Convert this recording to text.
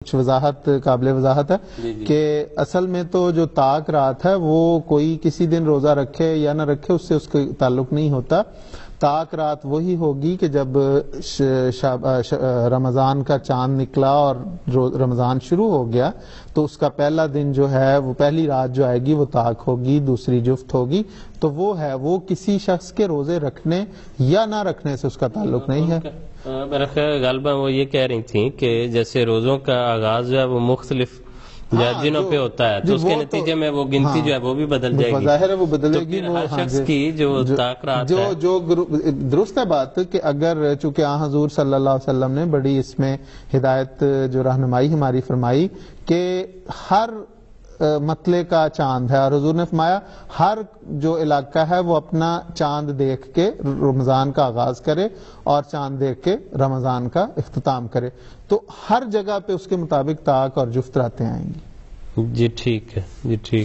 کچھ وضاحت قابل وضاحت ہے کہ اصل میں تو جو طاق رات ہے وہ کوئی کسی دن روزہ رکھے یا نہ رکھے اس سے اس کا تعلق نہیں ہوتا. طاق رات وہی ہوگی کہ جب رمضان کا چاند نکلا اور رمضان شروع ہو گیا تو اس کا پہلا دن جو ہے وہ پہلی رات جو آئے گی وہ طاق ہوگی, دوسری جفت ہوگی. تو وہ ہے وہ کسی شخص کے روزے رکھنے یا نہ رکھنے سے اس کا تعلق نہیں ہے. میرا خیال غالباً وہ یہ کہہ رہی تھیں کہ جیسے روزوں کا آغاز جو ہے وہ مختلف دنوں پہ ہوتا ہے تو اس کے نتیجے میں وہ گنتی جو ہے وہ بھی بدل جائے گی. ظاہر ہے وہ بدلے گی. ہر شخص کی جو طاق رات ہے جو درست ہے بات کہ اگر چونکہ حضور صلی اللہ علیہ وسلم نے بڑی اس میں ہدایت جو رہنمائی ہماری فرمائی کہ ہر مطلع کا چاند ہے اور حضور نے فرمایا ہر جو علاقہ ہے وہ اپنا چاند دیکھ کے رمضان کا آغاز کرے اور چاند دیکھ کے رمضان کا اختتام کرے. تو ہر جگہ پہ اس کے مطابق طاق اور جفت راتیں آئیں گی. جی ٹھیک ہے, جی ٹھیک.